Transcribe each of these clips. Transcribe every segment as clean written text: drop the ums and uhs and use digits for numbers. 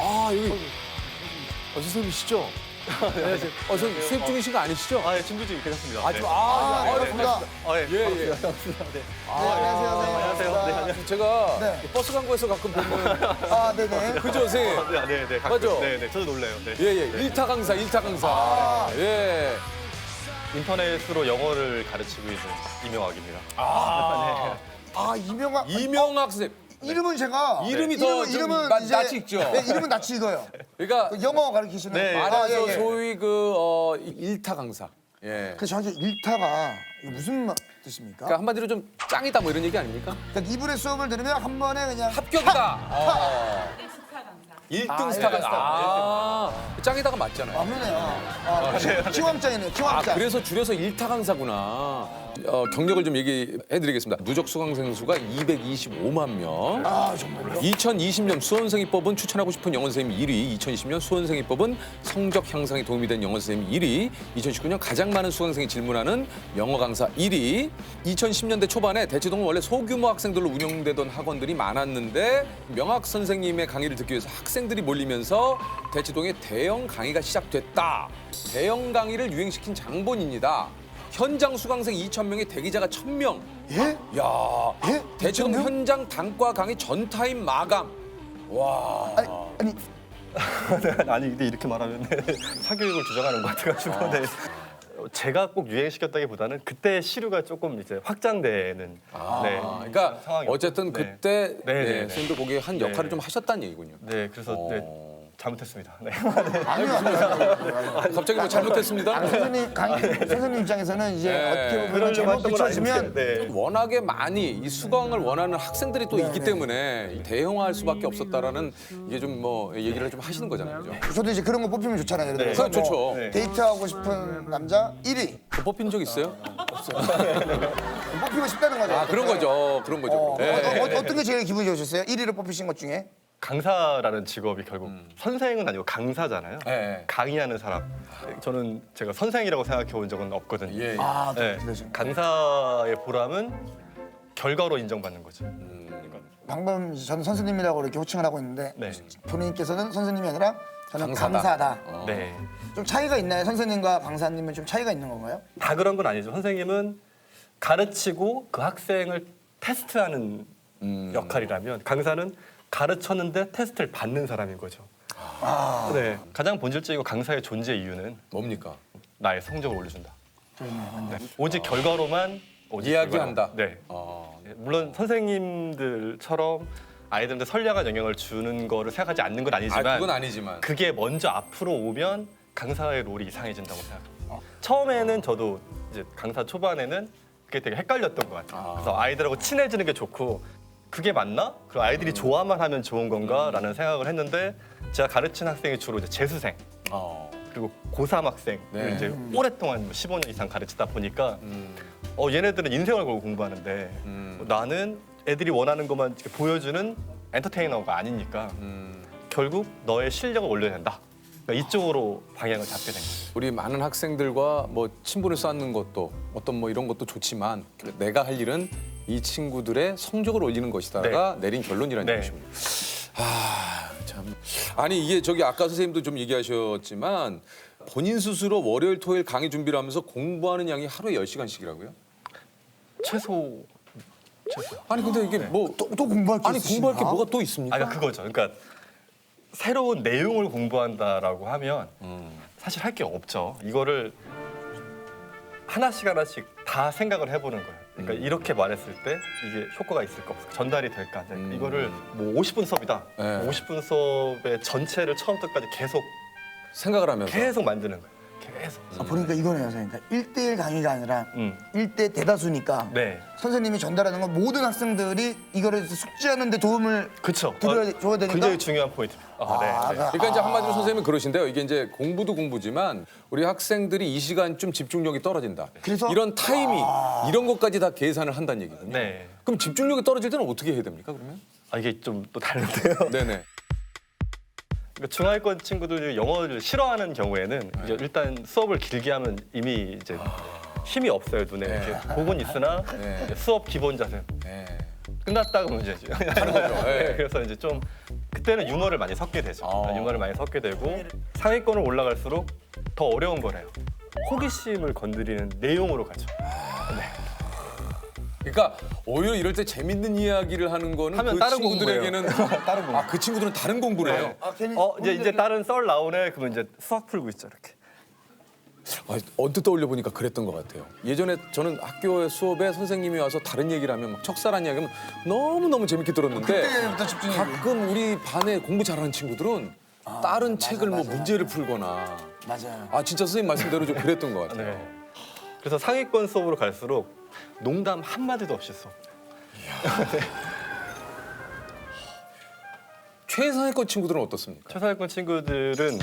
아, 여기 선생님이시죠? 안녕하세요. 수업 중이신 거 아니시죠? 아, 예, 준비 중이 괜찮습니다. 아, 반갑습니다. 아, 예. 예. 안녕하세요. 안녕하세요. 네, 안녕하세요. 제가 네. 버스 광고에서 가끔 보는 아, 네네. 그죠, 선생님? 네, 네, 가끔. 맞죠? 네, 네, 저도 놀래요. 네. 예. 일타 강사. 예. 인터넷으로 영어를 가르치고 있는 이명학입니다. 이명학 선생님. 이름은 제가 이름이 더 좀 낯이 익죠? 네, 이름은 낯이 익어요. 그러니까 영어 가르치시는. 네. 말해서 예. 소위 일타 강사. 예. 그래서 저한테 일타가 무슨 뜻입니까? 그러니까 한마디로 좀 짱이다 뭐 이런 얘기 아닙니까? 그러니까 이분의 수업을 들으면 한 번에 그냥 합격이다. 1등 스타 강사. 짱이다가 맞잖아요. 맞네요. 키왕짱이네요. 키왕짱. 그래서 줄여서 일타 강사구나. 경력을 좀 얘기해드리겠습니다. 누적 수강생 수가 225만 명. 아, 정말요? 2020년 수험생입법은 추천하고 싶은 영어 선생님 1위, 2020년 수험생입법은 성적 향상에 도움이 된 영어 선생님 1위, 2019년 가장 많은 수강생이 질문하는 영어 강사 1위. 2010년대 초반에 대치동은 원래 소규모 학생들로 운영되던 학원들이 많았는데 명학 선생님의 강의를 듣기 위해서 학생들이 몰리면서 대치동에 대형 강의가 시작됐다. 대형 강의를 유행시킨 장본인이다. 현장 수강생 2,000명에 대기자가 1,000명. 예? 야, 예? 대치동 2,000명? 현장 단과 강의 전 타임 마감. 와. 아니, 아니, 근데 이렇게 말하면 사교육을 주장하는 것 같아가지고. 네. 제가 꼭 유행시켰다기보다는 그때 시류가 조금 이제 확장되는. 네. 그러니까 상황이었죠. 어쨌든 네. 그때 네. 선생님도 거기에 한 역할을 네. 좀 하셨다는 얘기군요. 네, 그래서 네, 잘못했습니다. 네. 아니요. 갑자기 뭐 잘못했습니다. 선생님, 선생님 입장에서는 이제 네. 어떻게 보면 그러려고 잘못 했던 건 비춰지면 아닌데. 네. 워낙에 많이 이 수강을 원하는 학생들이 또 있기 때문에 대형화할 수밖에 없었다라는 이게 좀 뭐 얘기를 좀 하시는 거잖아요. 그죠? 저도 이제 그런 거 뽑히면 좋잖아요. 예를 들어서 그거 좋죠. 뭐 네. 데이트하고 싶은 남자 1위. 뽑힌 적 있어요? 뽑히고 싶다는 거죠. 아, 그런 거죠. 그런 거죠. 네. 어떤 게 제일 기분이 좋으셨어요? 1위를 뽑히신 것 중에? 강사라는 직업이 결국 선생은 아니고 강사잖아요. 네. 강의하는 사람. 저는 제가 선생이라고 생각해 본 적은 없거든요. 예. 아, 네. 그러시구나. 강사의 보람은 결과로 인정받는 거죠. 방금 저는 선생님이라고 이렇게 호칭을 하고 있는데 네. 본인께서는 선생님이 아니라 저는 강사다. 강사다. 네. 좀 차이가 있나요? 선생님과 강사님은 좀 차이가 있는 건가요? 다 그런 건 아니죠. 선생님은 가르치고 그 학생을 테스트하는 역할이라면 강사는 가르쳤는데 테스트를 받는 사람인 거죠. 네. 가장 본질적이고 강사의 존재 이유는 뭡니까? 나의 성적을 올려준다. 네. 오직 결과로만 오직 이야기한다. 결과로. 네. 물론 선생님들처럼 아이들한테 선량한 영향을 주는 거를 생각하지 않는 건 아니지만 그건 아니지만. 그게 먼저 앞으로 오면 강사의 롤이 이상해진다고 생각합니다. 처음에는 저도 이제 강사 초반에는 그게 되게 헷갈렸던 것 같아요. 그래서 아이들하고 친해지는 게 좋고 그게 맞나? 그리고 아이들이 좋아만 하면 좋은 건가라는 생각을 했는데 제가 가르친 학생이 주로 이제 재수생 그리고 고3 학생을 네. 이제 오랫동안 15년 이상 가르치다 보니까 얘네들은 인생을 걸고 공부하는데 나는 애들이 원하는 것만 이렇게 보여주는 엔터테이너가 아니니까 결국 너의 실력을 올려야 된다. 그러니까 이쪽으로 방향을 잡게 된 거예요. 우리 많은 학생들과 뭐 친분을 쌓는 것도 어떤 뭐 이런 것도 좋지만 내가 할 일은 이 친구들의 성적을 올리는 것이다가 내린 결론이라는 네. 얘기십니다. 아, 참. 아니 이게 저기 아까 선생님도 좀 얘기하셨지만 본인 스스로 월요일 토요일 강의 준비를 하면서 공부하는 양이 하루에 10시간씩이라고요? 최소. 아니 근데 이게 뭐 또 공부할 게 아니 있으신가? 공부할 게 뭐가 또 있습니까? 그러니까 그거죠. 그러니까 새로운 내용을 공부한다라고 하면 사실 할 게 없죠. 이거를 하나씩 하나씩 다 생각을 해보는 거예요. 그러니까 이렇게 말했을 때 이게 효과가 있을까 없을까, 전달이 될까. 이거를 뭐 50분 수업이다. 네. 50분 수업의 전체를 처음부터까지 생각을 하면서 계속 만드는 거예요. 계속. 보니까 이거네요, 선생님. 그러니까 1대1 강의가 아니라 음. 1대 대다수니까 네. 선생님이 전달하는 건 모든 학생들이 이거를 숙지하는 데 도움을 그렇죠. 줘야 되니까? 굉장히 중요한 포인트입니다. 네. 그러니까 이제 한마디로 선생님은 그러신데요. 이게 이제 공부도 공부지만 우리 학생들이 이 시간쯤 집중력이 떨어진다. 그래서- 이런 타이밍 이런 것까지 다 계산을 한다는 얘기군요. 네. 그럼 집중력이 떨어질 때는 어떻게 해야 됩니까? 그러면? 이게 좀 또 다른데요. 네네. 그러니까 중하위권 친구들이 영어를 싫어하는 경우에는 이제 일단 수업을 길게 하면 이미 이제 힘이 없어요 눈에. 이렇게 복은 있으나 이제 수업 기본 자세 네. 끝났다가 문제지. 하는 거죠. 네. 그래서 이제 좀 그때는 유머를 많이 섞게 되죠. 아. 유머를 많이 섞게 되고 상위권을 올라갈수록 더 어려운 거래요. 호기심을 건드리는 내용으로 가죠. 그러니까 오히려 이럴 때 재밌는 이야기를 하는 거는 하면 그 다른 친구들에게는 다른 공부. 그 친구들은 다른 공부를 해요. 괜히 이제 다른 썰 나오네. 그러면 이제 수학 풀고 있죠, 이렇게. 언뜻 떠올려 보니까 그랬던 것 같아요. 예전에 저는 학교 수업에 선생님이 와서 다른 얘기를 하면 막 척살한 이야기하면 너무 재밌게 들었는데 그때부터 집중이 가끔 우리 반에 공부 잘하는 친구들은 다른 책을 뭐 문제를 풀거나 맞아요. 진짜 선생님 말씀대로 좀 그랬던 것 같아요. 네. 그래서 상위권 수업으로 갈수록 농담 한마디도 없이 수업. 최상위권 친구들은 어떻습니까? 최상위권 친구들은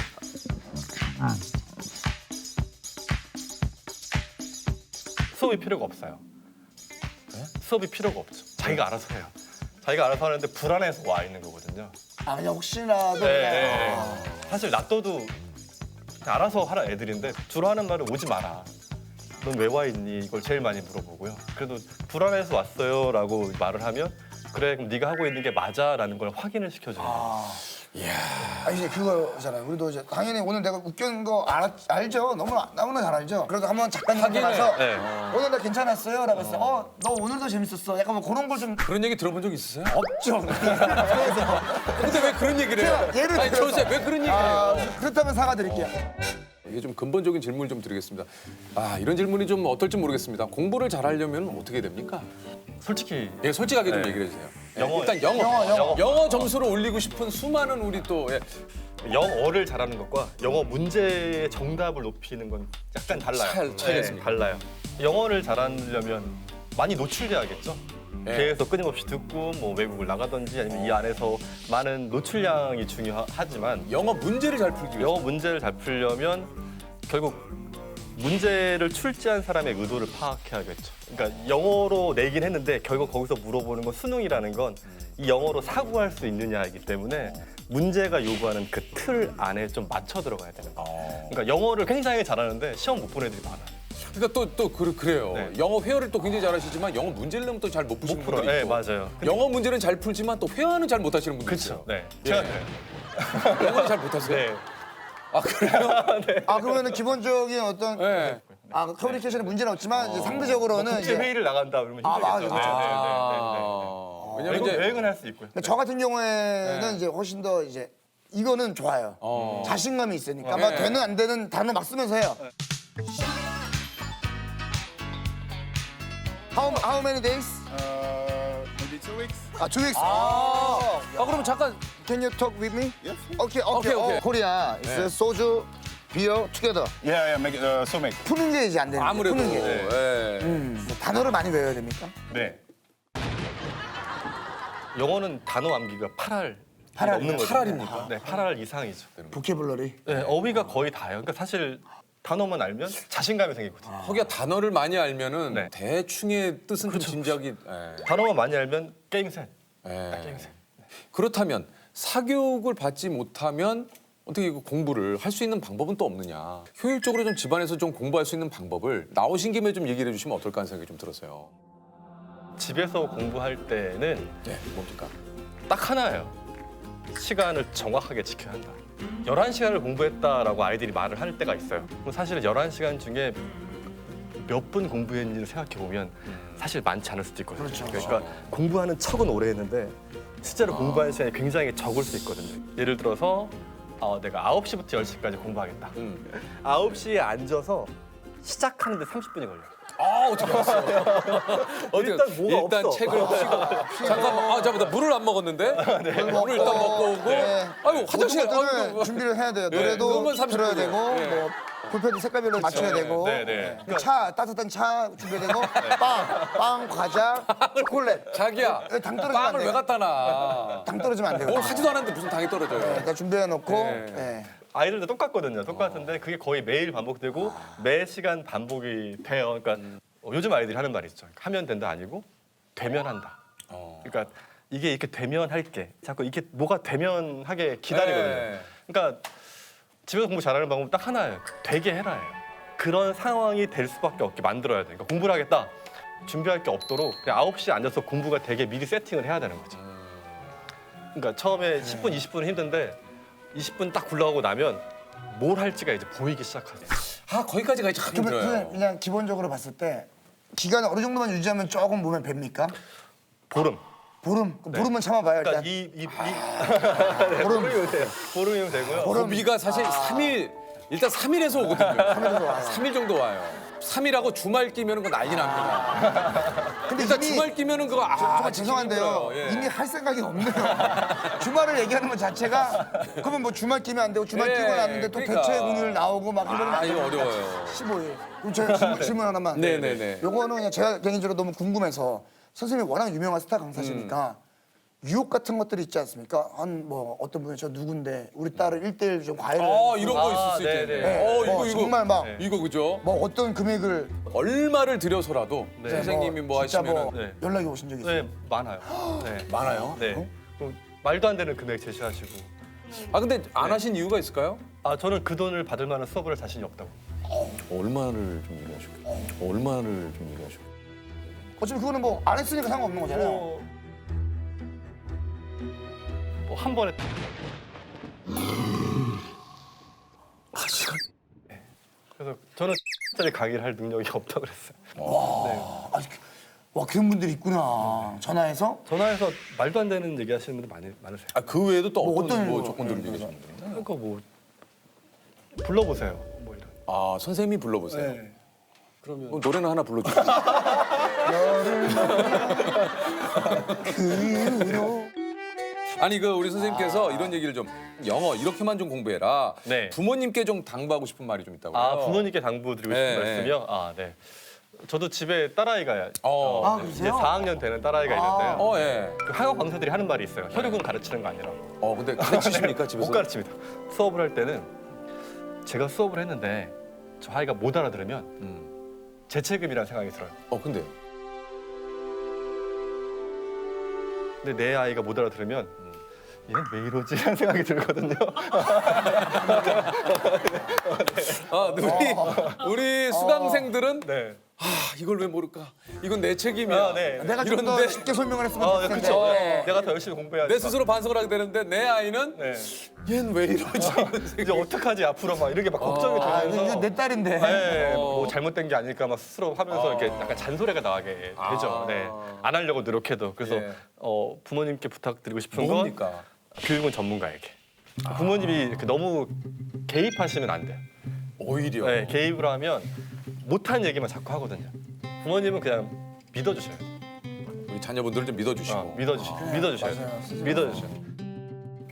수업이 필요가 없어요. 수업이 필요가 없죠. 자기가 알아서 해요. 자기가 알아서 하는데 불안해서 와 있는 거거든요. 그냥 혹시라도 네. 사실 놔둬도 그냥 알아서 하라 애들인데 주로 하는 말은 오지 마라. 넌 왜 와 있니? 이걸 제일 많이 물어보고요. 그래도 불안해서 왔어요라고 말을 하면 그래 그럼 네가 하고 있는 게 맞아라는 걸 확인을 시켜줘요. 이제 그거잖아요. 우리도 이제 당연히 오늘 내가 웃긴 거 알죠? 너무나 잘 알죠? 그래도 한번 작가님한테 하기는, 가서 네. 오늘 나 괜찮았어요? 라고 했어. 너 오늘도 재밌었어. 약간 뭐 그런 걸 좀 그런 얘기 들어본 적 있으세요? 없죠. 근데 왜 그런 얘기를 해요? 제가 예를 들어서 조세 왜 그런 얘기를 해요? 그렇다면 사과드릴게요. 이게 좀 근본적인 질문을 좀 드리겠습니다. 이런 질문이 좀 어떨지 모르겠습니다. 공부를 잘하려면 어떻게 됩니까? 솔직히 솔직하게 좀 네. 얘기를 해주세요. 영어, 일단 영어 점수를 올리고 싶은 수많은 우리 또 영어를 잘하는 것과 영어 문제의 정답을 높이는 건 약간 달라요. 차이가 있습니까? 달라요. 영어를 잘하려면 많이 노출돼야겠죠. 네. 계속 끊임없이 듣고 뭐 외국을 나가든지 아니면 이 안에서 많은 노출량이 중요하지만 영어 문제를 잘 풀기 위해서 영어 문제를 잘 풀려면 결국 문제를 출제한 사람의 의도를 파악해야겠죠. 그러니까 영어로 내긴 했는데 결국 거기서 물어보는 건 수능이라는 건 이 영어로 사고할 수 있느냐이기 때문에 문제가 요구하는 그 틀 안에 좀 맞춰 들어가야 되는 거예요. 그러니까 영어를 굉장히 잘하는데 시험 못 보는 애들이 많아요. 그러니까 또 그래요. 네. 영어 회화를 또 굉장히 잘하시지만 영어 문제를 내면 또 잘 못 푸시는 분들이 네, 있고 맞아요. 영어 문제는 잘 풀지만 또 회화는 잘 못하시는 분들 있어요. 네. 제가 영어를 잘 못하세요? 네. 그래요? 그러면은 기본적인 어떤 네. 커뮤니케이션에 문제는 없지만 이제 상대적으로는 국제 이제 회의를 나간다 그러면 맞아, 힘들겠죠. 그렇죠. 왜냐면 이제 여행은 할 수 있고요. 근데 저 같은 경우에는 이제 훨씬 더 이제 이거는 좋아요. 자신감이 있으니까 막 네. 되는 안 되는 단어 막 쓰면서 해요. How many days? Maybe 2 weeks. 2 weeks. 그러면 잠깐 Can you talk with me? Yes. Okay. Okay. Korea is soju, beer together. Yeah, make it, so make. 푸는 게 이제 안 되는 거예요. 아무래도 푸는 게. 단어를 많이 외워야 됩니까? 네. 영어는 단어 암기가 8할 팔 할. 없는 거죠. 8할입니까? 네, 8할 이상이죠. 보케블러리. 네, 어휘가 거의 다예요. 그러니까 사실 단어만 알면 자신감이 생기거든요. 거기가 단어를 많이 알면은 네. 대충의 뜻은 좀 짐작이 단어만 많이 알면 게임 셋. 예. 그렇다면 사교육을 받지 못하면 어떻게 이거 공부를 할 수 있는 방법은 또 없느냐? 효율적으로 좀 집안에서 좀 공부할 수 있는 방법을 나오신 김에 좀 얘기를 해주시면 어떨까 하는 생각이 좀 들어서요. 집에서 공부할 때는 네, 뭡니까? 딱 하나예요. 시간을 정확하게 지켜야 한다. 11시간을 공부했다라고 아이들이 말을 할 때가 있어요. 그럼 사실은 11시간 중에 몇 분 공부했는지를 생각해 보면 사실 많지 않을 수도 있거든요. 그러니까 공부하는 척은 오래 했는데 실제로 공부하는 시간이 굉장히 적을 수 있거든요. 예를 들어서 내가 9시부터 10시까지 공부하겠다. 9시에 앉아서 시작하는데 30분이 걸려요. 어떻게 알았어요? 어떻게 일단 뭐가 일단 없어. 책을 펴고 잠깐만 잠깐만 나 물을 안 먹었는데 물을 일단 먹고 오고 네. 아이고 화장실 것들은 준비를 해야 돼요. 노래도 음원 30 들어야 분이에요. 되고 네. 뭐 볼펜도 색깔별로 맞춰야 되고 네, 네. 차 따뜻한 차 준비해야 되고 빵 과자 초콜릿 자기야 당 떨어지면 안 빵을 왜 돼요. 갖다 놔? 당 떨어지면 안 돼요. 뭘 하지도 않았는데 무슨 당이 떨어져요? 일단 준비해 놓고 네. 아이들도 똑같거든요. 똑같은데 그게 거의 매일 반복되고 매 시간 반복이 돼요. 그러니까 요즘 아이들이 하는 말이 있죠. 하면 된다 아니고 되면 한다. 그러니까 이게 이렇게 되면 할게. 자꾸 이게 뭐가 되면 하게 기다리거든요. 네. 그러니까 집에서 공부 잘하는 방법은 딱 하나예요. 되게 해라예요. 그런 상황이 될 수밖에 없게 만들어야 돼. 그러니까 공부를 하겠다. 준비할 게 없도록 그냥 9시에 앉아서 공부가 되게 미리 세팅을 해야 되는 거죠. 그러니까 처음에 10분, 20분은 힘든데 20분 딱 굴러가고 나면 뭘 할지가 이제 보이기 시작하죠. 아 거기까지가 참 그러면 힘들어요. 선생님 그냥 기본적으로 봤을 때 기간을 어느 정도만 유지하면 조금 몸에 뵭니까? 보름. 보름? 그럼 보름은 참아봐요 일단. 그러니까 보름이면 돼요. 보름이면 되고요. 고비가 사실 3일 일단 3일에서 오거든요. 3일에서 와요. 3일 정도 와요. 3일하고 주말 끼면은 그거 난리 납니다. 근데 일단 이미 주말 끼면은 그거 정말 지키기 죄송한데요. 힘들어요. 예. 이미 할 생각이 없네요. 주말을 얘기하는 것 자체가 그러면 뭐 주말 끼면 안 되고 주말 예, 끼고 났는데 또 그러니까. 대체 공휴일 나오고 막 이러면 안 이거 돼요. 어려워요. 15일. 그럼 제가 질문 하나만. 네네네. 요거는 그냥 제가 개인적으로 너무 궁금해서 선생님이 워낙 유명한 스타 강사시니까 유혹 같은 것들이 있지 않습니까? 한 뭐 어떤 분이 저 누군데 우리 딸을 1대1 좀 과외를 이런 거 있을 수 네, 있겠네. 네. 뭐 정말 막 이거 그죠? 뭐 어떤 금액을 얼마를 들여서라도 네. 선생님이 뭐 진짜 하시면은 뭐 네. 연락이 오신 적이 있어요? 네, 많아요. 네. 많아요. 네. 그럼 말도 안 되는 금액 제시하시고. 아 근데 안 하신 이유가 있을까요? 아 저는 그 돈을 받을 만한 수업을 할 자신이 없다고. 얼마를 좀 얘기하시고 얼마를 좀 얘기하시고 어차피 그거는 뭐 안 했으니까 상관없는 거잖아요. 뭐 한 번에 네. 그래서 저는 짜리 강의를 할 능력이 없다고 그랬어요. 아, 와 그런 분들이 있구나. 전화해서 전화해서 말도 안 되는 얘기 하시는 분들 많으세요. 아 그 외에도 또 뭐 어떤 어떤 뭐 거? 조건들을 얘기하시는 분들이 그러니까 뭐 불러보세요. 뭐 이런. 아 선생님이 불러보세요. 네. 그러면 그럼 노래는 하나 불러주세요. 그 이후로 아니 그 우리 선생님께서 이런 얘기를 좀 영어 이렇게만 좀 공부해라. 네. 부모님께 좀 당부하고 싶은 말이 좀 있다고요. 아 부모님께 당부드리고 싶은 네, 말씀이요? 아 네. 저도 집에 딸아이가 어. 아, 이제 그러세요? 4학년 되는 딸아이가 있는데요. 예. 그 학원 강사들이 하는 말이 있어요. 혈육은 가르치는 거 아니라고. 근데 가르치십니까 집에서? 못 가르칩니다. 수업을 할 때는 제가 수업을 했는데 저 아이가 못 알아들으면 제 책임이라는 생각이 들어요. 근데 근데 내 아이가 못 알아들으면 얘는 왜 이러지? 라는 생각이 들거든요. 우리 수강생들은 네. 이걸 왜 모를까? 이건 내 책임이야. 네. 내가 좀 더 이런데 쉽게 설명을 했으면 네, 좋겠는데. 그렇죠. 네. 내가 더 열심히 공부해야지. 내 스스로 반성을 하게 되는데 내 아이는 네. 얘는 왜 이러지? 이제 어떡하지 앞으로 막 이렇게 막 걱정이 아, 되면서 이거 내 딸인데. 네, 뭐 잘못된 게 아닐까 막 스스로 하면서 이렇게 약간 잔소리가 나게 되죠. 아. 네. 안 하려고 노력해도. 그래서 예. 부모님께 부탁드리고 싶은 건 뭡니까? 교육은 전문가에게. 부모님이 이렇게 너무 개입하시면 안 돼요. 오히려. 네, 개입을 하면 못한 얘기만 자꾸 하거든요. 부모님은 그냥 믿어주셔야 돼요. 우리 자녀분들을 좀 믿어주시고. 믿어주셔야 돼요. 믿어주셔야 돼요.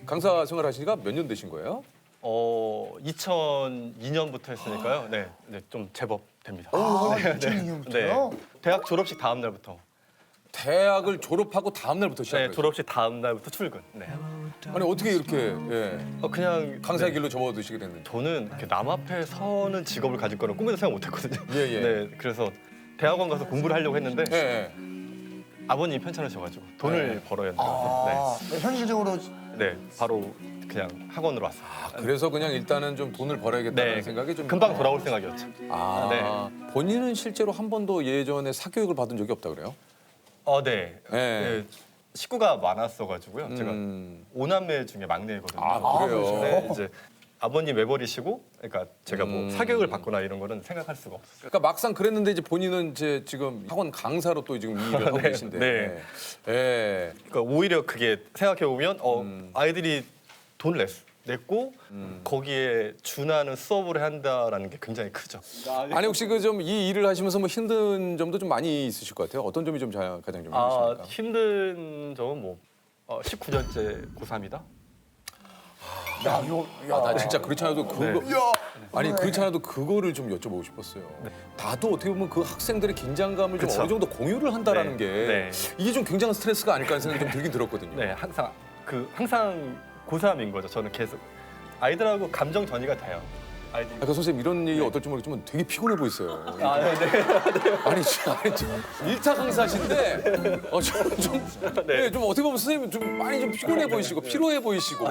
강사 생활하시니까 몇 년 되신 거예요? 2002년부터 했으니까요. 네, 네, 좀 제법 됩니다. 아, 네. 2002년부터요? 대학 졸업식 다음 날부터. 대학을 졸업하고 다음 날부터 시작해요. 네, 졸업식 다음 날부터 출근. 네. 아니 어떻게 이렇게 그냥 강사의 네. 길로 접어드시게 됐는지. 저는 이렇게 남 앞에 서는 직업을 가질 거는 꿈에도 생각 못했거든요. 예, 예. 네, 그래서 대학원 가서 공부를 하려고 했는데 예. 아버님이 편찮으셔가지고 돈을 벌어야 된다고 아, 현실적으로 네, 네, 바로 그냥 학원으로 왔어요. 그래서 그냥 일단은 좀 돈을 벌어야겠다는 네, 생각이 좀 금방 돌아올 생각이었죠. 본인은 실제로 한 번도 예전에 사교육을 받은 적이 없다 그래요? 네. 네. 네, 식구가 많았어가지고요. 제가 음. 5남매 중에 막내거든요. 아, 그래요? 네, 이제 아버님 외벌이시고, 그러니까 제가 뭐 사교육을 받거나 이런 거는 생각할 수가 없어요. 그러니까 막상 그랬는데 이제 본인은 이제 지금 학원 강사로 또 지금 이 일을 하고 네, 계신데. 네. 예. 그러니까 오히려 그게 생각해 보면 아이들이 돈을 냈고 거기에 준하는 수업을 한다라는 게 굉장히 크죠. 아니 혹시 그 좀 이 일을 하시면서 뭐 힘든 점도 좀 많이 있으실 것 같아요. 어떤 점이 좀 가장 좀 힘드십니까? 힘든 점은 뭐 19년째 고3이다. 야, 이거 나 진짜 그렇지 않아도 그거 네. 아니 그렇지 않아도 그거를 좀 여쭤보고 싶었어요. 나도 어떻게 보면 그 학생들의 긴장감을 좀 그쵸. 어느 정도 공유를 한다라는 네. 게 네. 이게 좀 굉장한 스트레스가 아닐까 하는 생각이 좀 들긴 들었거든요. 네, 항상 고3인 거죠. 저는 계속 아이들하고 감정 전이가 돼요. 아이들. 아까 선생님 이런 얘기 어떨지 모르겠지만 되게 피곤해 보이세요. 네. 아니 좀 일타 강사신데 좀 어떻게 보면 선생님 좀 많이 좀 피곤해 보이시고 피로해 보이시고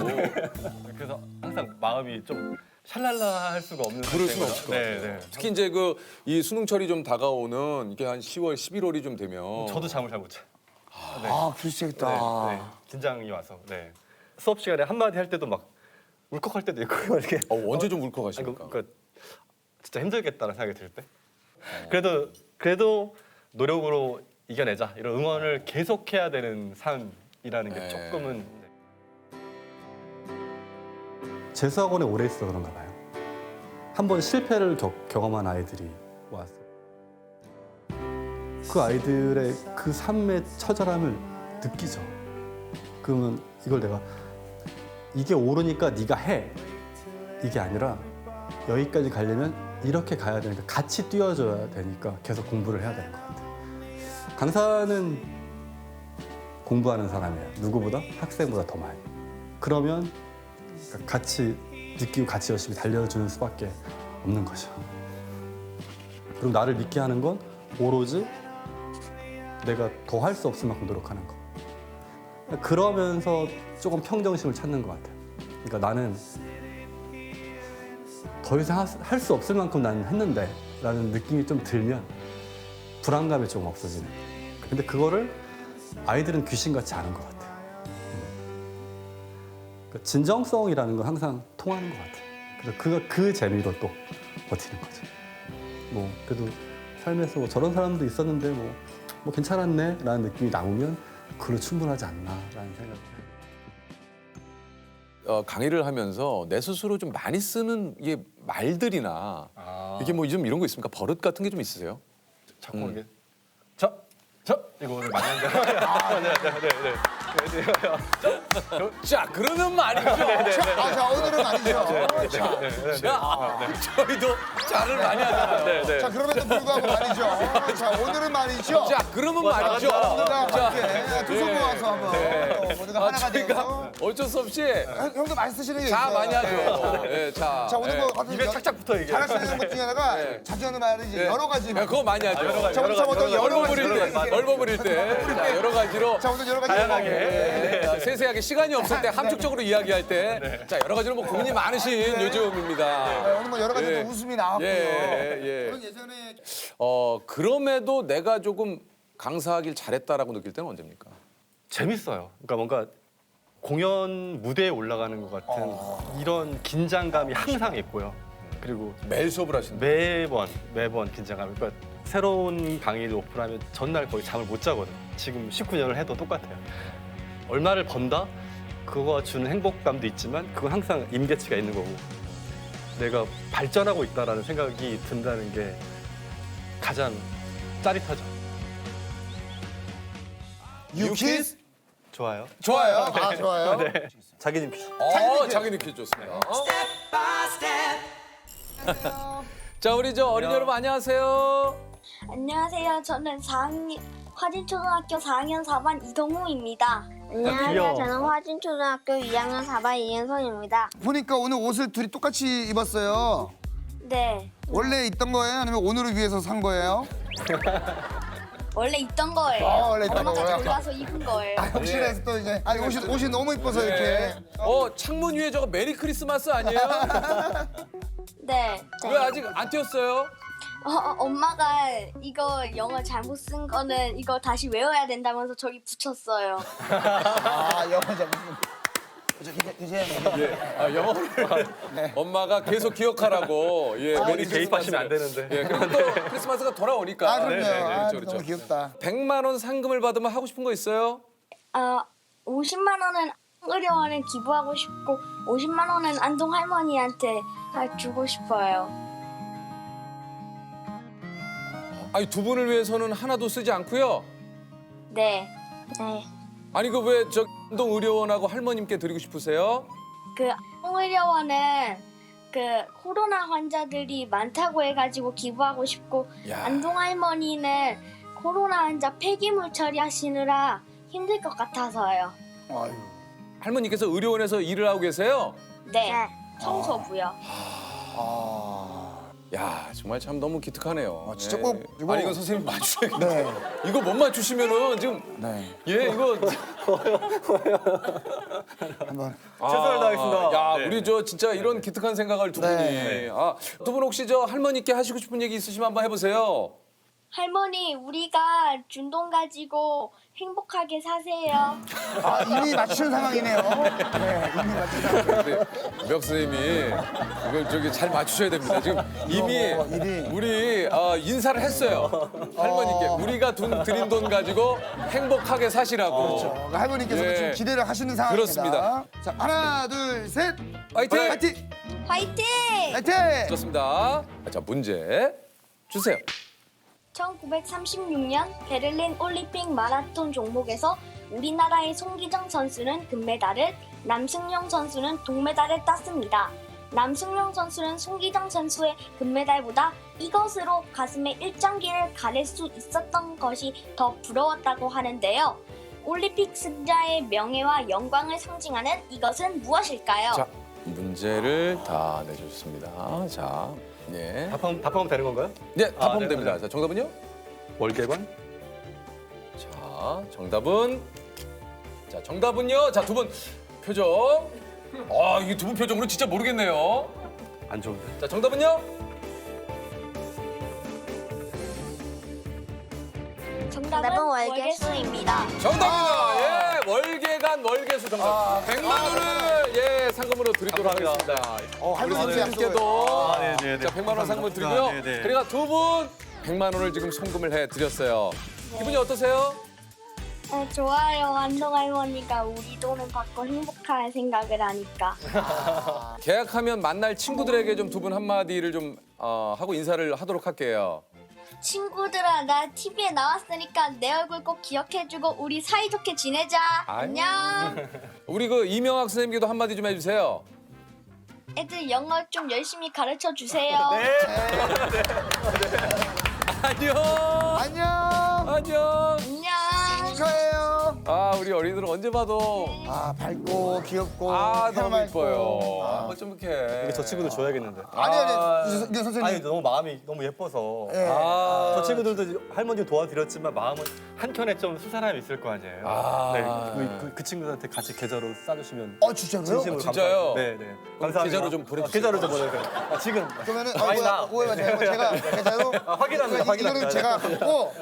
그래서 항상 마음이 좀 샬랄라 할 수가 없는 그럴 수는 상태인 없을 것 거죠. 같아요. 네. 특히 이제 그 이 수능철이 좀 다가오는 이게 한 10월, 11월이 좀 되면 저도 잠을 잘 못 자요. 아, 그러시겠다. 네. 긴장이 와서 네. 수업 시간에 한마디 할 때도 막 울컥할 때도 있고 이렇게 언제 좀 아니, 울컥하십니까? 진짜 힘들겠다는 생각이 들 때. 그래도 노력으로 이겨내자 이런 응원을 계속해야 되는 삶이라는 게 네. 조금은 재수학원에 오래 있어 그런가 봐요. 한 번 실패를 경험한 아이들이 왔어요. 그 아이들의 그 삶의 처절함을 느끼죠. 그러면 이걸 내가 이게 옳으니까 네가 해 이게 아니라 여기까지 가려면 이렇게 가야 되니까 같이 뛰어줘야 되니까 계속 공부를 해야 되는 것 같아요. 강사는 공부하는 사람이에요. 누구보다 학생보다 더 많이. 그러면 같이 느끼고 같이 열심히 달려주는 수밖에 없는 거죠. 그리고 나를 믿게 하는 건 오로지 내가 더 할 수 없을 만큼 노력하는 거. 그러면서 조금 평정심을 찾는 것 같아요. 그러니까 나는 더 이상 할 수 없을 만큼 나는 했는데 라는 느낌이 좀 들면 불안감이 조금 없어지는. 근데 그거를 아이들은 귀신같이 아는 것 같아요. 그러니까 진정성이라는 건 항상 통하는 것 같아요. 그래서 그 재미로 또 버티는 거죠. 뭐 그래도 삶에서 뭐 저런 사람도 있었는데 뭐 괜찮았네 라는 느낌이 남으면 그걸로 충분하지 않나 라는 생각을 해요. 강의를 하면서 내 스스로 좀 많이 쓰는 이게 말들이나 이게 뭐 좀 이런 거 있습니까? 버릇 같은 게 좀 있으세요? 자꾸 이게 자 이거 오늘 많이 한다. 자, 그러면 말이죠. 자, 오늘은 아니죠. 저희도 잘을 많이 하잖아요. 자, 그럼에도 불구하고 말이죠. 자, 오늘은 말이죠. 자, 그러면 말이죠. 모두가 자, 함께 두 손 모아서 한번 모두가 하나가 저희가 되어서 어쩔 수 없이 형도 많이 쓰시는 게 자 있어요. 많이 하죠. 예, 자, 자, 오늘 예. 뭐 어떤 입에 착착 붙어 이게. 잘하시는 것 중에 하나가 네. 자주 하는 말이 이제 예. 여러 가지. 예, 그거 많이 하죠. 자, 오늘 참 어떤 여러 가지. 넓어 버릴 때, 자, 여러 가지로. 자, 오늘 여러 가지. 다양하게. 자, 세세하게 시간이 없을 때 함축적으로 이야기할 때, 자 여러 가지로 뭐 고민이 많으신 요즘입니다. 네, 오늘 뭐 여러 가지 예. 또 웃음이 나왔고요. 예. 저는 예전에 그럼에도 내가 조금 강사하길 잘했다라고 느낄 때는 언제입니까? 재밌어요. 그러니까 뭔가 공연 무대에 올라가는 것 같은 이런 긴장감이 항상 있고요. 그리고 매일 수업을 하시는데. 매번 긴장감. 그러니까 새로운 강의를 오픈하면 전날 거의 잠을 못 자거든요. 지금 19년을 해도 똑같아요. 얼마를 번다? 그거가 주는 행복감도 있지만 그건 항상 임계치가 있는 거고 내가 발전하고 있다라는 생각이 든다는 게 가장 짜릿하죠. 유키스 좋아요. 좋아요. 아, 좋아요. 자기님 퀴즈. 자기는 퀴즈 좋습니다. 자, 우리 저 어린이 여러분 안녕하세요. 안녕하세요. 저는 화진초등학교 4학년 4반 이동우입니다. 귀여워. 안녕하세요. 저는 화진초등학교 2학년 4반 이은성입니다. 보니까 오늘 옷을 둘이 똑같이 입었어요. 네, 원래 있던 거예요? 아니면 오늘을 위해서 산 거예요? 원래 있던 거예요. 원래 있던 엄마가 거예요? 골라서 입은 거예요. 혹시나 또 이제 아니 옷이 너무 이뻐서 이렇게 창문 위에 저거 메리 크리스마스 아니에요? 네. 왜 아직 안 띄었어요? 엄마가 이거 영어 잘못 쓴 거는 이거 다시 외워야 된다면서 저기 붙였어요. 아 영어 잘 무슨 영어를 엄마가 계속 기억하라고. 예, 메리 크리스마스. 개입하시면 안 되는데. 예, 그럼 또 크리스마스가 돌아오니까. 아 그럼요. 아, 그렇죠. 너무 귀엽다. 100만 원 상금을 받으면 하고 싶은 거 있어요? 50만 원은 의료원에 기부하고 싶고 50만 원은 안동 할머니한테 주고 싶어요. 아니 두 분을 위해서는 하나도 쓰지 않고요. 네. 네. 아니 그 왜 저 안동 의료원하고 할머님께 드리고 싶으세요? 그 안동의료원은 그 코로나 환자들이 많다고 해가지고 기부하고 싶고 야. 안동 할머니는 코로나 환자 폐기물 처리하시느라 힘들 것 같아서요. 아유. 할머니께서 의료원에서 일을 하고 계세요? 네. 청소부요. 야 정말 참 너무 기특하네요. 진짜 예. 꼭 이거- 아니 이건 선생님 맞추셔야겠네요. 네. 이거 못 맞추시면은 지금 네. 예 이거 한번 최선을 다하겠습니다. 야 네. 우리 저 진짜 이런 기특한 생각을 두 분이. 네. 두 분 혹시 저 할머니께 하시고 싶은 얘기 있으시면 한번 해보세요. 할머니, 우리가 준 돈 가지고 행복하게 사세요. 아, 이미 맞춘 상황이네요. 네, 이미 맞춘 상황. 네, 명 선생님이 이걸 저기 잘 맞추셔야 됩니다. 지금 이미 일이. 우리 인사를 했어요. 할머니께 우리가 드린 돈 가지고 행복하게 사시라고. 그러니까 할머니께서도 예. 지금 기대를 하시는 상황입니다. 그렇습니다. 자, 하나, 둘, 셋. 화이팅! 화이팅! 화이팅! 화이팅! 좋습니다. 자, 문제 주세요. 1936년 베를린 올림픽 마라톤 종목에서 우리나라의 송기정 선수는 금메달을, 남승용 선수는 동메달을 땄습니다. 남승용 선수는 송기정 선수의 금메달보다 이것으로 가슴에 일장기를 가릴 수 있었던 것이 더 부러웠다고 하는데요. 올림픽 승자의 명예와 영광을 상징하는 이것은 무엇일까요? 자, 문제를 다 내주셨습니다. 자, 예. 답하면 되는 건가요? 네, 답하면 네, 됩니다. 네. 자, 정답은요? 월계관? 자, 정답은 자, 정답은요. 자, 두 분 표정. 이게 두 분 표정으로 진짜 모르겠네요. 안 좋은데. 자, 정답은요? 정답은 월계수입니다. 정답입니다. 예, 월계관 월계수 정답. 100만 원을 예 상금으로 드리도록 감사합니다. 하겠습니다. 우리 할머니 선생님께도 네네네. 자 100만 원 상금 드리고요. 감사합니다. 네네. 그러니까 두 분 100만 원을 지금 송금을 해드렸어요. 기분이 어떠세요? 좋아요. 완동 할머니가 우리 돈을 받고 행복할 생각을 하니까. 계약하면 만날 친구들에게 좀 두 분 한마디를 좀 하고 인사를 하도록 할게요. 친구들아, 나 TV에 나왔으니까 내 얼굴 꼭 기억해주고 우리 사이좋게 지내자. 아유. 안녕. 우리 그 이명학 선생님께도 한마디 좀 해주세요. 애들 영어 좀 열심히 가르쳐 주세요. 안녕. 안녕. 안녕. 안녕. 축하해요. 우리 어린이들은 언제 봐도 밝고 귀엽고 너무 해맑고. 이뻐요. 좀 이렇게. 이거 저 친구들 줘야겠는데. 아니, 이게 선생님. 아니 너무 마음이 너무 예뻐서. 예. 저 친구들도 할머니 도와드렸지만 마음은 한 켠에 좀 수사람이 있을 거 아니에요. 네, 그 친구들한테 같이 계좌로 싸주시면 진짜로요? 진심으로 진짜요? 네, 네. 그럼 감사합니다. 계좌로 좀 보내주세요. 계좌로 좀 보내세요. 지금 그러면은 많이 나. 오해가 돼요. 제가 계좌로 확인합니다. 이거를 확인합니다. 제가 갖고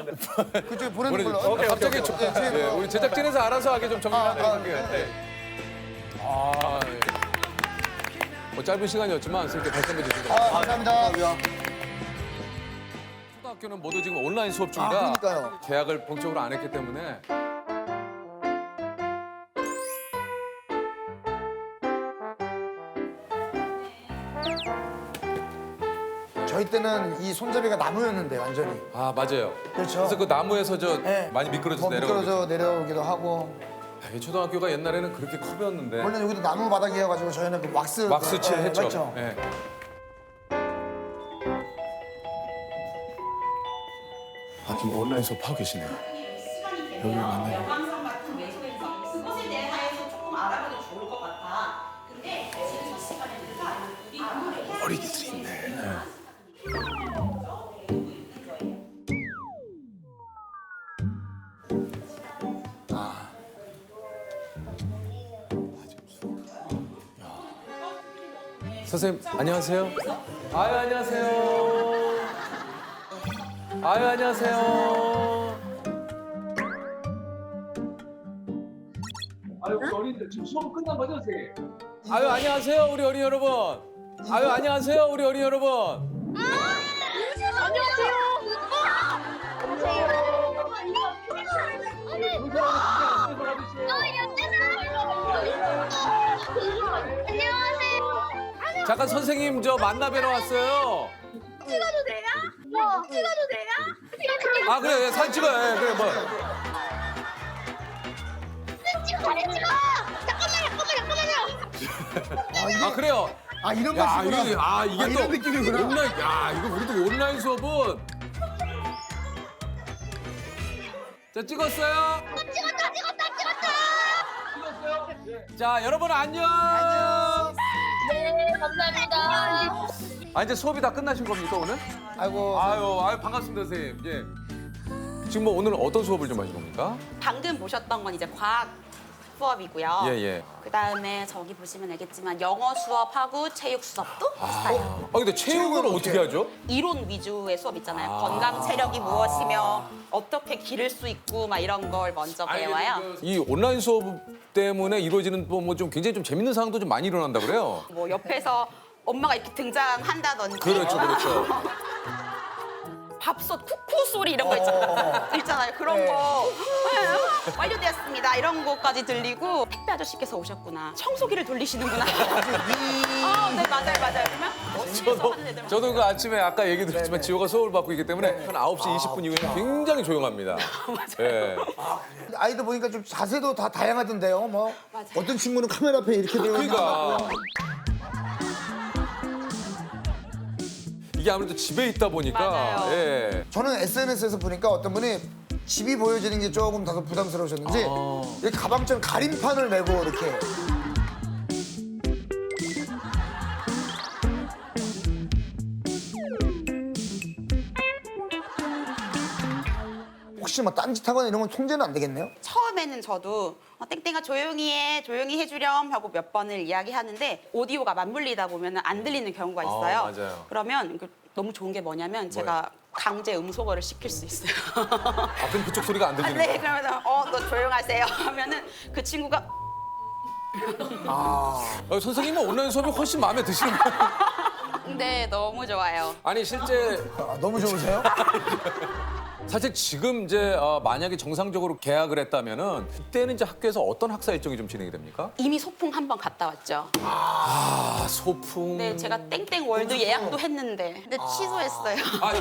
그쪽에 보내는 걸로. 보내주세요. 갑자기 오케이. 예, 우리 제작진에서 알아서 하게 좀 정리하도록 할게요. 네. 뭐 짧은 시간이었지만 선생님께 다시 한번 주시도록 감사합니다. 초등학교는 모두 지금 온라인 수업 중이라 그러니까요. 계약을 본격적으로 안 했기 때문에 저희 때는 이 손잡이가 나무였는데 완전히. 맞아요. 그렇죠. 그래서 그 나무에서 네. 많이 미끄러져서 뭐 내려오고 미끄러져 내려오기도 하고. 이 초등학교가 옛날에는 그렇게 커였는데 원래 여기도 나무 바닥이어가지고 저희는 그 왁스 왁스칠 했죠. 맞죠? 예. 지금 온라인 수업하고 계시네요. 여기 만나요. 영광성 같은 외국에서 그것에 대해서 조금 알아봐도 좋을 것 같아. 근데 지금 첫 시간에 우리가 어린이들이 있네. 선생님 안녕하세요. 안녕하세요. 안녕하세요. 우리 어린이들 지금 수업 끝난 거죠, 선생님? 안녕하세요, 우리 어린이 여러분. 안녕하세요, 우리 어린이 여러분. 잠깐 선생님 저 만나 뵈러 왔어요. 찍어도 돼요? 찍어도 돼요? 그래 사진 찍어. 그래 뭐. 잘해 찍어! 잠깐만요. 그래요. 이런 야 맛이구나. 이게 이게 또 이런 느낌이구나. 온라인. 이거 우리도 온라인 수업은. 자 찍었어요. 찍었다. 자 여러분 안녕. 네, 감사합니다. 이제 수업이 다 끝나신 겁니까 오늘? 아이고. 아유 반갑습니다 선생님. 예. 지금 뭐 오늘 어떤 수업을 좀 하신 겁니까? 방금 보셨던 건 이제 과학 수업이고요. 예, 예. 그다음에 저기 보시면 알겠지만 영어 수업하고 체육 수업도 있어요. 아, 근데 체육은 어떻게 하죠? 이론 위주의 수업 있잖아요. 건강 체력이 무엇이며 어떻게 기를 수 있고 막 이런 걸 먼저 배워요. 이 온라인 수업 때문에 이루어지는 뭐 좀 굉장히 좀 재밌는 상황도 좀 많이 일어난다 그래요. 뭐 옆에서 엄마가 이렇게 등장한다든지 그렇죠, 그렇죠. 밥솥 쿠쿠 소리 이런 거 있잖아요. 그런 거 완료되었습니다. 이런 거까지 들리고 택배 아저씨께서 오셨구나. 청소기를 돌리시는구나. 네, 맞아요. 그러면 뒤에서 하는 애들 저도 그 아침에 아까 얘기 드렸지만 지호가 수업을 받고 있기 때문에 한 9시 20분 이후에 굉장히 조용합니다. 예. 아이들 보니까 좀 자세도 다 다양하던데요. 뭐 어떤 친구는 카메라 앞에 이렇게 들어 그러니까 이게 아무래도 집에 있다 보니까 맞아요. 예. 저는 SNS에서 보니까 어떤 분이 집이 보여지는 게 조금 다소 부담스러우셨는지 이렇게 가방처럼 가림판을 메고 이렇게 혹시 뭐 딴짓하거나 이런 건 통제는 안 되겠네요? 처음에는 저도 땡땡아 조용히 해주렴 하고 몇 번을 이야기하는데 오디오가 맞물리다 보면 안 들리는 경우가 있어요. 맞아요. 그러면 너무 좋은 게 뭐냐면 제가 강제 음소거를 시킬 수 있어요. 아, 그럼 그쪽 소리가 안 들리는 네, 거예요? 그러면서 너 조용하세요 하면은 그 친구가 선생님은 온라인 수업이 훨씬 마음에 드시는 거예요? 네, 너무 좋아요. 아니 실제 너무 좋으세요? 사실 지금 이제 만약에 정상적으로 개학을 했다면은 그때는 이제 학교에서 어떤 학사 일정이 좀 진행이 됩니까? 이미 소풍 한 번 갔다 왔죠. 아, 소풍. 네, 제가 땡땡 월드 예약도 했는데 근데 취소했어요. 아,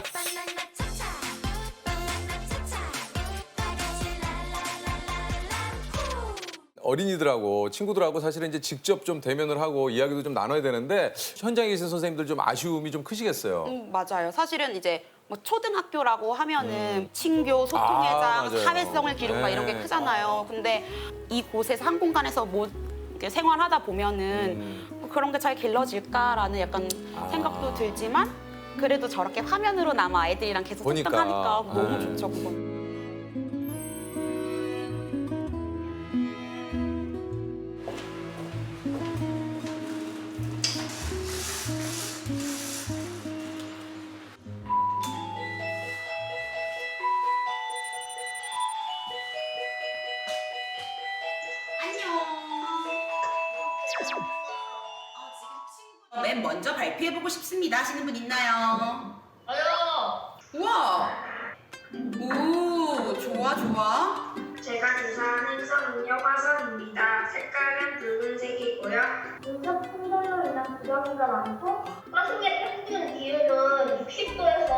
어린이들하고 친구들하고 사실은 이제 직접 좀 대면을 하고 이야기도 좀 나눠야 되는데 현장에 계신 선생님들 좀 아쉬움이 좀 크시겠어요. 맞아요. 사실은 이제 뭐 초등학교라고 하면은 친교, 소통회장, 맞아요. 사회성을 기르고 막 이런 게 네. 크잖아요. 근데 이곳에서 한 공간에서 뭐 이렇게 생활하다 보면은 뭐 그런 게 잘 길러질까라는 약간 생각도 들지만 그래도 저렇게 화면으로나마 아이들이랑 계속 보니까. 소통하니까 너무 네. 좋죠, 그건. 맨 먼저 발표해보고 싶습니다 하시는 분 있나요? 저요. 우와! 오, 좋아. 제가 주사하는 성인력화성입니다. 색깔은 붉은색이고요. 눈썹 풍선으로 인한 부작용가 많고 화성의 평균 기온은 60도에서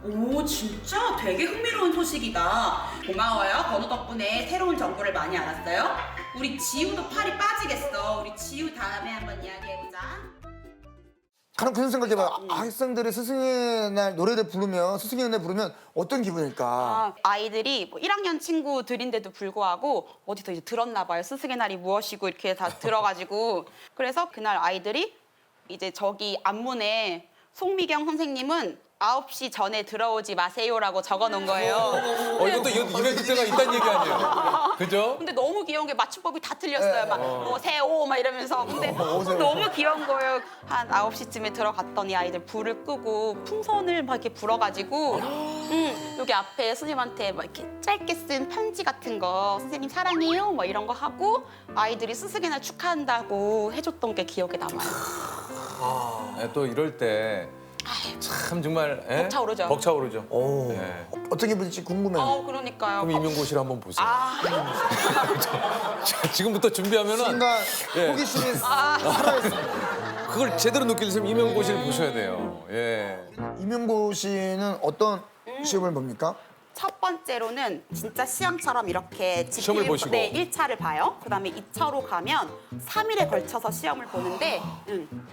오, 진짜 되게 흥미로운 소식이다. 고마워요. 건우 덕분에 새로운 정보를 많이 알았어요. 우리 지우도 팔이 빠지겠어. 우리 지우 다음에 한번 이야기해보자. 가령 그런 생각해봐요. 학생들이 스승의 날 노래를 부르면 스승의 은혜 부르면 어떤 기분일까? 아이들이 뭐 1학년 친구들인데도 불구하고 어디서 이제 들었나 봐요. 스승의 날이 무엇이고 이렇게 다 들어가지고 그래서 그날 아이들이 이제 저기 앞문에 송미경 선생님은 9시 전에 들어오지 마세요라고 적어놓은 거예요. 이것도 이벤트 때가 있다는 얘기 아니에요? 그죠? 근데 너무 귀여운 게 맞춤법이 다 틀렸어요. 막 오세요 막 이러면서. 근데 너무 귀여운 거예요. 한 9시쯤에 들어갔더니 아이들 불을 끄고 풍선을 막 이렇게 불어가지고 여기 앞에 선생님한테 막 이렇게 짧게 쓴 편지 같은 거 선생님 사랑해요 뭐 이런 거 하고 아이들이 스승의 날 축하한다고 해줬던 게 기억에 남아요. 또 이럴 때 참 정말 벅차오르죠. 벅차오르죠. 오. 네. 어떤 기분일지 궁금해요. 그러니까요. 그럼 임용고시를 한번 보세요. 아, 자, 지금부터 준비하면은 순간 예. 호기심이 살아있습니다. 그걸 제대로 느끼려면 임용고시를 보셔야 돼요. 예. 임용고 씨는 어떤 시험을 봅니까? 첫 번째로는 진짜 시험처럼 이렇게 시험을 보시고. 네, 1차를 봐요. 그다음에 2차로 가면 3일에 걸쳐서 시험을 보는데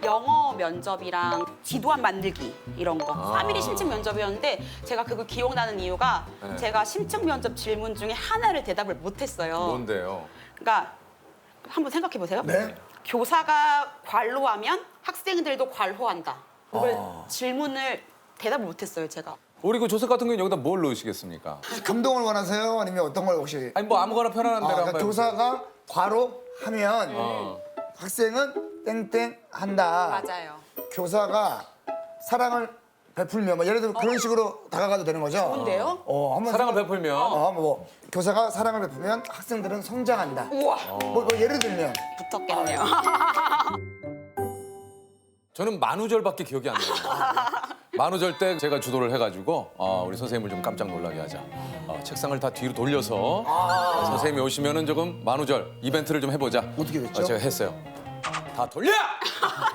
영어 면접이랑 지도안 만들기 이런 거. 3일이 심층 면접이었는데 제가 그거 기억나는 이유가 네. 제가 심층 면접 질문 중에 하나를 대답을 못했어요. 뭔데요? 그러니까 한번 생각해 보세요. 네. 교사가 관로하면 학생들도 관호한다. 이걸 질문을 대답을 못했어요, 제가. 우리 그 조석 같은 경우는 여기다 뭘 넣으시겠습니까? 감동을 원하세요? 아니면 어떤 걸 혹시? 아니 뭐 아무거나 편안한 대로 그러니까 한번 해보세요. 교사가 과로 하면 학생은 땡땡 한다. 맞아요. 교사가 사랑을 베풀면 뭐 예를 들어 그런 식으로 다가가도 되는 거죠. 좋은데요? 한번 사랑을 베풀면 뭐 교사가 사랑을 베풀면 학생들은 성장한다. 우와. 뭐 예를 들면 붙었겠네요. 저는 만우절밖에 기억이 안 나요. 만우절 때 제가 주도를 해가지고 우리 선생님을 좀 깜짝 놀라게 하자. 책상을 다 뒤로 돌려서 선생님이 오시면은 조금 만우절 이벤트를 좀 해보자. 어떻게 됐죠? 제가 했어요. 다 돌려!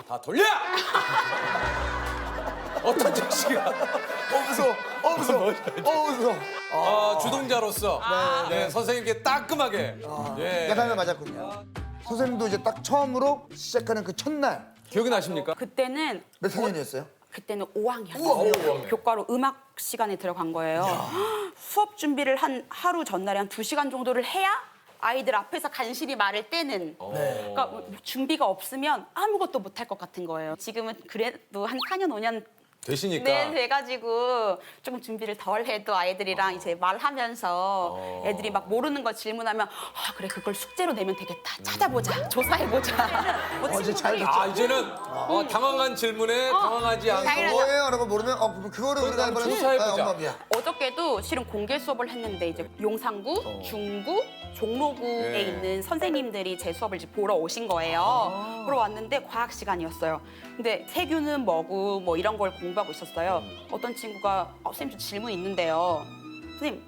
다 돌려! 어떤 자식이야? 무서워. 주동자로서 네, 선생님께 따끔하게 예. 야단을 맞았군요. 선생님도 이제 딱 처음으로 시작하는 그 첫날 기억이 나십니까? 그때는 몇 학년이었어요? 그때는 5학년. 교과로 음악 시간에 들어간 거예요. 수업 준비를 한 하루 전날에 한 2시간 정도를 해야 아이들 앞에서 간신히 말을 떼는. 그러니까 준비가 없으면 아무것도 못할 것 같은 거예요. 지금은 그래도 한 4년, 5년 되시니까. 네, 돼가지고 조금 준비를 덜 해도 아이들이랑 이제 말하면서 애들이 막 모르는 거 질문하면 그래 그걸 숙제로 내면 되겠다. 찾아보자. 조사해보자. 뭐 이제 잘 친구들이 됐죠. 이제는 당황한 질문에 당황하지 않고 당연하죠. 뭐예요? 라고 모르면 그거를 우리가 한번 이번에 조사해보자. 엄마 미안. 어저께도 실은 공개 수업을 했는데 이제 용산구, 중구, 종로구에 예. 있는 선생님들이 제 수업을 이제 보러 오신 거예요. 보러 왔는데 과학 시간이었어요. 근데 세균은 뭐고 뭐 이런 걸 공부하고 있었어요. 어떤 친구가 선생님 저 질문 있는데요. 선생님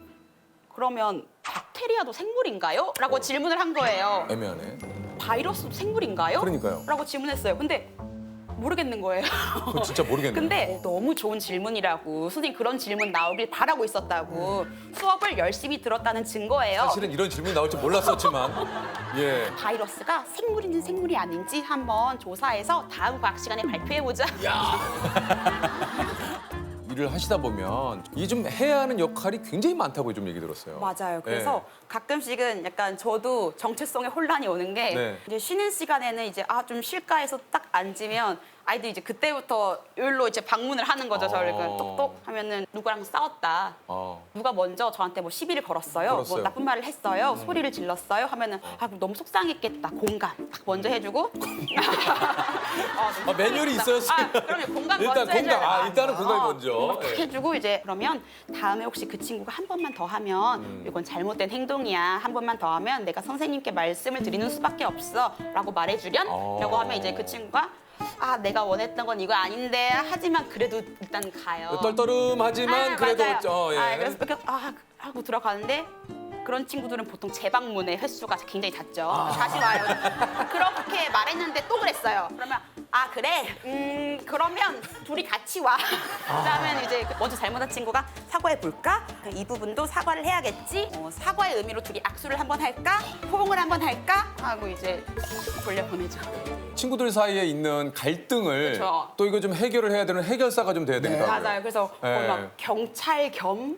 그러면 박테리아도 생물인가요? 라고 질문을 한 거예요. 애매하네. 바이러스도 생물인가요? 그러니까요. 라고 질문했어요. 근데 모르겠는 거예요. 그거 진짜 모르겠네. 근데 너무 좋은 질문이라고 선생님 그런 질문 나오길 바라고 있었다고 수업을 열심히 들었다는 증거예요. 사실은 이런 질문이 나올 줄 몰랐었지만 예. 바이러스가 생물인지 생물이 아닌지 한번 조사해서 다음 과학 시간에 발표해보자. 일을 하시다 보면 이 좀 해야 하는 역할이 굉장히 많다고 좀 얘기 들었어요. 맞아요. 그래서 가끔씩은 약간 저도 정체성에 혼란이 오는 게 네. 이제 쉬는 시간에는 이제 좀 쉴까 해서 딱 앉으면 아이들이 이제 그때부터 여기로 이제 방문을 하는 거죠. 저를 그 똑똑 하면은 누구랑 싸웠다. 누가 먼저 저한테 뭐 시비를 걸었어요. 뭐 나쁜 말을 했어요. 소리를 질렀어요. 하면은 그럼 너무 속상했겠다. 공감 딱 먼저 해주고. 너무 매뉴얼이 속상했다. 있어요. 그러면 공감 일단 먼저 해줘야 공감. 돼. 일단은 공감이 먼저. 공감 딱 예. 해주고 이제 그러면 다음에 혹시 그 친구가 한 번만 더 하면 이건 잘못된 행동이야. 한 번만 더 하면 내가 선생님께 말씀을 드리는 수밖에 없어라고 말해주련. 라고 하면 이제 그 친구가 내가 원했던 건 이거 아닌데 하지만 그래도 일단 가요. 떨떠름하지만 그래도 맞아요. 예. 그래서 이렇게 하고 들어가는데 그런 친구들은 보통 재방문의 횟수가 굉장히 잦죠. 다시 와요. 그렇게 말했는데 또 그랬어요. 그러면 그래? 그러면 둘이 같이 와. 그다음에 이제 먼저 잘못한 친구가 사과해 볼까? 이 부분도 사과를 해야겠지. 사과의 의미로 둘이 악수를 한번 할까? 포옹을 한번 할까? 하고 이제 돌려보내죠. 친구들 사이에 있는 갈등을 그쵸. 또 이거 좀 해결을 해야 되는 해결사가 좀 돼야 되겠다. 맞아요. 그래서 네. 막 경찰 겸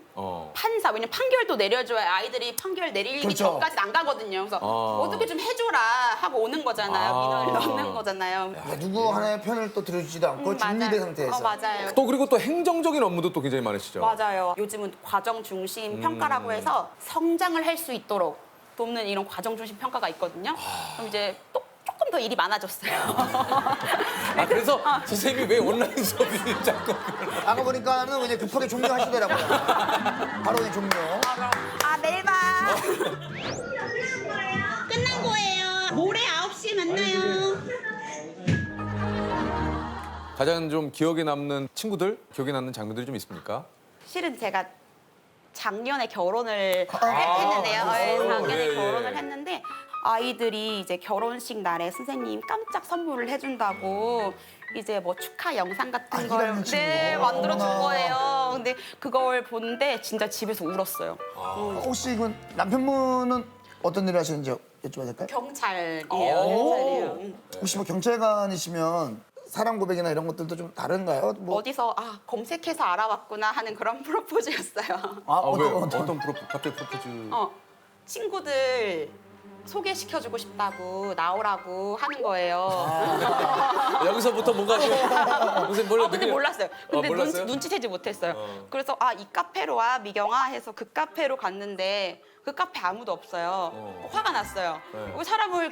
판사. 왜냐면 판결도 내려줘야 아이들이 판결 내리기 그렇죠. 전까지 안 가거든요. 그래서 어떻게 좀 해줘라 하고 오는 거잖아요. 민원을 넣는 거잖아요. 누구 하나의 편을 또 들어주지도 않고 중립의 상태에서. 맞아요. 또 그리고 또 행정적인 업무도 또 굉장히 많으시죠. 맞아요. 요즘은 과정 중심 평가라고 해서 성장을 할 수 있도록 돕는 이런 과정 중심 평가가 있거든요. 그럼 이제 조금 더 일이 많아졌어요. 그래서 선생님이 왜 온라인 수업이 자꾸 아까 보니까는 그냥 급하게 종료하시더라고요. 바로 그냥 종료. 내일 봐. 끝난 거예요. 모레 9시에 만나요. 가장 좀 기억에 남는 친구들, 기억에 남는 장면들이 좀 있습니까? 실은 제가 작년에 결혼을 했는데요. 작년에 예, 예. 결혼을 했는데 아이들이 이제 결혼식 날에 선생님 깜짝 선물을 해준다고 이제 뭐 축하 영상 같은 걸 닮은 친구. 만들어 준 어머나. 거예요. 근데 그걸 보는데 진짜 집에서 울었어요. 혹시 이건 남편분은 어떤 일을 하시는지 여쭤봐도 될까요? 경찰이에요. 경찰이에요. 혹시 뭐 경찰관이시면 사랑 고백이나 이런 것들도 좀 다른가요? 뭐 어디서 검색해서 알아봤구나 하는 그런 프로포즈였어요. 왜요? 어떤 갑자기 프로포즈? 친구들 소개시켜주고 싶다고 나오라고 하는 거예요. 여기서부터 뭔가 좀 선생님 몰라. 근데 몰랐어요. 근데 몰랐어요? 눈치채지 못했어요. 그래서 이 카페로 와 미경아 해서 그 카페로 갔는데 그 카페 아무도 없어요. 화가 났어요. 네. 왜 사람을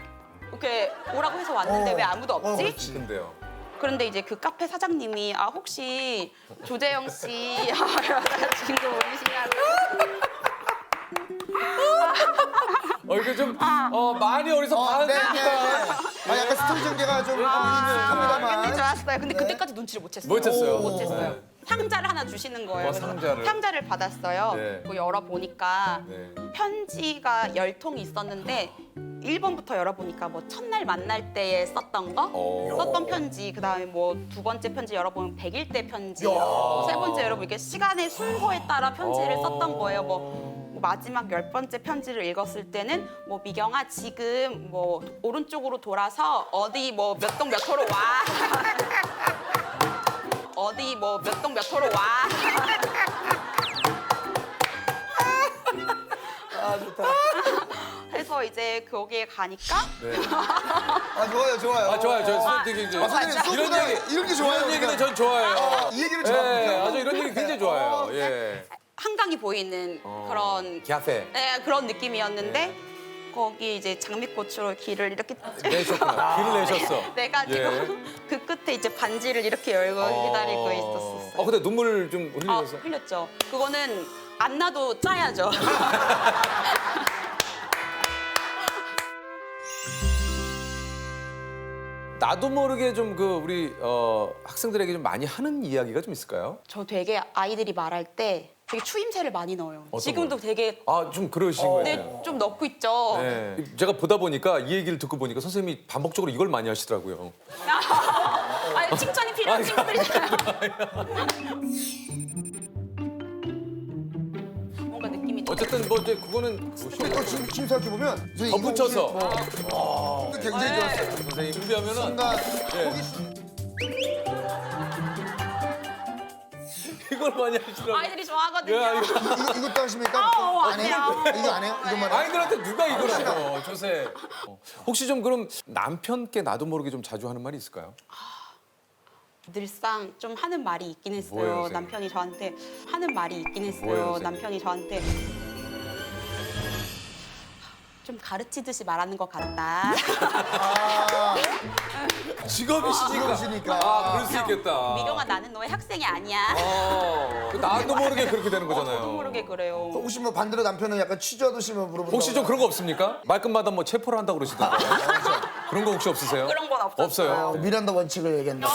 이렇게 오라고 해서 왔는데 왜 아무도 없지? 그렇지. 근데요. 그런데 이제 그 카페 사장님이 아 혹시 조재영 씨 여자친구 모르시냐고. 이게 좀 많이 어디서 봐야 네, 네, 네. 되니까. 아, 약간 스토리 전개가 좀 근데 합니다만. 좋았어요. 근데 네. 그때까지 눈치를 못 챘어요. 못 챘어요? 못 챘어요. 네. 상자를 하나 주시는 거예요. 와, 그래서 상자를. 상자를 받았어요. 네. 그거 열어보니까 네. 편지가 10통이 있었는데 1번부터 열어보니까 뭐 첫날 만날 때에 썼던 거, 썼던 편지, 그다음에 뭐 두 번째 편지 열어보면 100일 때 편지, 세 번째 열어보니까 시간의 순서에 따라 편지를 썼던 거예요. 뭐 마지막 10번째 편지를 읽었을 때는 뭐 미경아 지금 뭐 오른쪽으로 돌아서 어디 뭐 몇 동 몇 호로 와. 어디 뭐 몇 동 몇 호로 와. 아, 좋다. 해서 이제 거기에 가니까 아, 좋아요, 좋아요. 아, 좋아요. 저 되게 이제 선생님, 이런 소주가 얘기 이런 게 좋아요. 이런 얘기는 그러니까. 전 좋아해요. 이 얘기를 예, 좋아합니다. 아주 이런 얘기 굉장히 좋아해요. 예. 한강이 보이는 그런 카페 네, 그런 느낌이었는데 거기 이제 장미꽃으로 길을 이렇게 내셨구나. 길을 내셨어. 내가지고 예. 그 끝에 이제 반지를 이렇게 열고 기다리고 있었어요. 근데 눈물 좀 흘리셨어요? 흘렸죠. 그거는 안 나도 짜야죠. 나도 모르게 좀 그 우리 학생들에게 좀 많이 하는 이야기가 좀 있을까요? 저 되게 아이들이 말할 때 되게 추임새를 많이 넣어요. 지금도 되게 좀 그러신 거예요. 네, 좀 넣고 있죠. 네. 제가 보다 보니까 이 얘기를 듣고 보니까 선생님이 반복적으로 이걸 많이 하시더라고요. 아니, 칭찬이 필요한 친구들이잖아요. 뭔가 느낌이 좀 어쨌든 뭐 이제 그거는 근데 또 지금 생각해보면 덧붙여서 굉장히 좋았어요. 선생님 준비하면은 순간 이걸 많이 하시더라고요. 아이들이 좋아하거든요. 야, 이거 이것도 하십니까? 안 안 해요? 해요. 이거 안 해요? 이것만 해요? 아이들한테 누가 이걸 해요, 조세. 혹시 좀 그럼 남편께 나도 모르게 좀 자주 하는 말이 있을까요? 늘상 좀 하는 말이 있긴 했어요. 뭐예요, 선생님? 남편이 저한테 하는 말이 있긴 했어요. 뭐예요, 선생님? 남편이 저한테 좀 가르치듯이 말하는 것 같다. 직업이시니까. 그럴 수 있겠다. 미경아 나는 너의 학생이 아니야. 나도 모르게 그렇게 되는 거잖아요. 저도 모르게 그래요. 혹시 뭐 반대로 남편은 약간 취조하듯이 뭐 물어보는 혹시 좀 그런 거 없습니까? 말끝마다 뭐 체포를 한다고 그러시던데. 그런 거 혹시 없으세요? 그런 건 없었어요. 없어요. 미란다 원칙을 얘기한다.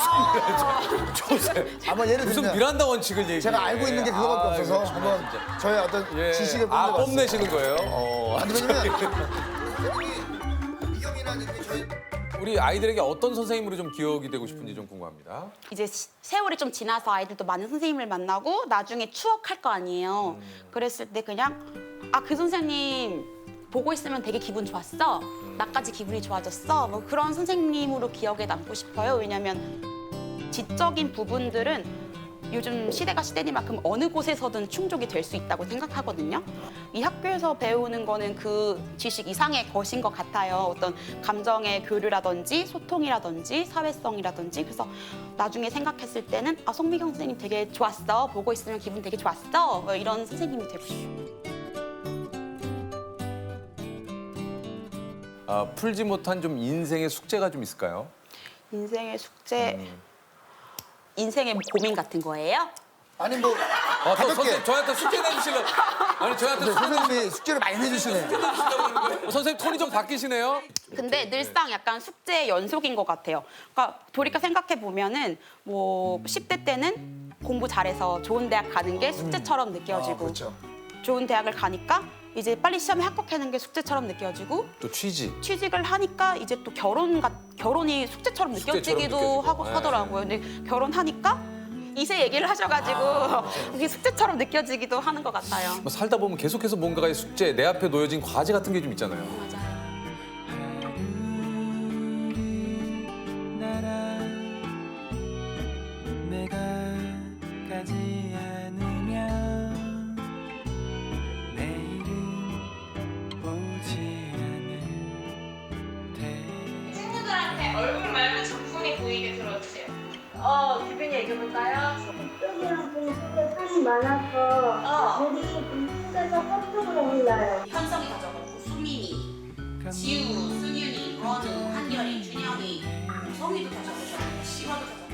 조세. 아마 예를 무슨 들면 미란다 원칙을 얘기해. 제가 알고 있는 게 그거밖에 없어서 이거 한번 진짜. 저의 어떤 예. 지식을 뽐내봤어요. 뽐내시는 거예요? 아니 왜냐면 미경이라는 게 저희 우리 아이들에게 어떤 선생님으로 좀 기억이 되고 싶은지 좀 궁금합니다. 이제 세월이 좀 지나서 아이들도 많은 선생님을 만나고 나중에 추억할 거 아니에요. 그랬을 때 그냥 그 선생님 보고 있으면 되게 기분 좋았어. 나까지 기분이 좋아졌어. 뭐 그런 선생님으로 기억에 남고 싶어요. 왜냐면 지적인 부분들은 요즘 시대가 시대니만큼 어느 곳에서든 충족이 될 수 있다고 생각하거든요. 이 학교에서 배우는 거는 그 지식 이상의 것인 것 같아요. 어떤 감정의 교류라든지 소통이라든지 사회성이라든지. 그래서 나중에 생각했을 때는 송미경 선생님 되게 좋았어. 보고 있으면 기분 되게 좋았어. 뭐 이런 선생님이 되고 싶어요. 풀지 못한 좀 인생의 숙제가 좀 있을까요? 인생의 숙제, 인생의 고민 같은 거예요? 아니 뭐 선생님 가볍게 저한테 숙제 내주실래요? 아니 저한테 선생님이 숙제를 많이 내주시네요. 선생님 톤이 좀 바뀌시네요. 근데 늘상 약간 숙제의 연속인 것 같아요. 그러니까 돌이켜 생각해 보면은 뭐 10대 때는 공부 잘해서 좋은 대학 가는 게 숙제처럼 느껴지고 그렇죠. 좋은 대학을 가니까 이제 빨리 시험에 합격하는 게 숙제처럼 느껴지고 또 취직을 하니까 이제 또 결혼이 숙제처럼 느껴지기도 느껴지고. 하더라고요. 근데 결혼하니까 이세 얘기를 하셔가지고 이게 숙제처럼 느껴지기도 하는 것 같아요. 뭐 살다 보면 계속해서 뭔가의 숙제, 내 앞에 놓여진 과제 같은 게 좀 있잖아요. 맞아요. 내가 가지 않으면 내일은 오지 않을 테. 친구들한테 얼굴 말고 작품이 보이게 들어주세요. 기분이 얘기해볼까요? 학교랑 공부가 많이 많아서 머릿속이 뜻에서 한쪽으로 몰라요. 현성이 다 적었고 수민이, 지우, 승윤이, 건우, 한결이, 준영이, 성희도 다 적으셨고 시화도 다 적으셨고